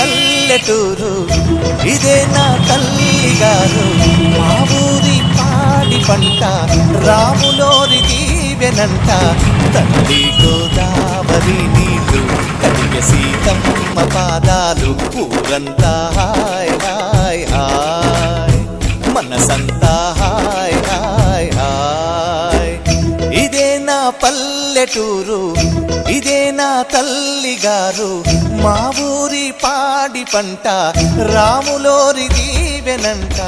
పల్లెటూరు, ఇదే నా తల్లి గారు. మా ఊరి పాడి పంట రాములోరి దీవెనంట. తల్లి గోదావరి నీళ్ళు కడిగే సీతమ్మ పాదాలు. ఊరంతా హాయ్ హాయ్ హాయ్, మనసంతా హాయ్ హాయ్ హాయ్. ఇదే నా పల్లెటూరు, ఇదే నా తల్లి గారు. మా ఊరి పాడి పంట రాములోరి దీవెనంట.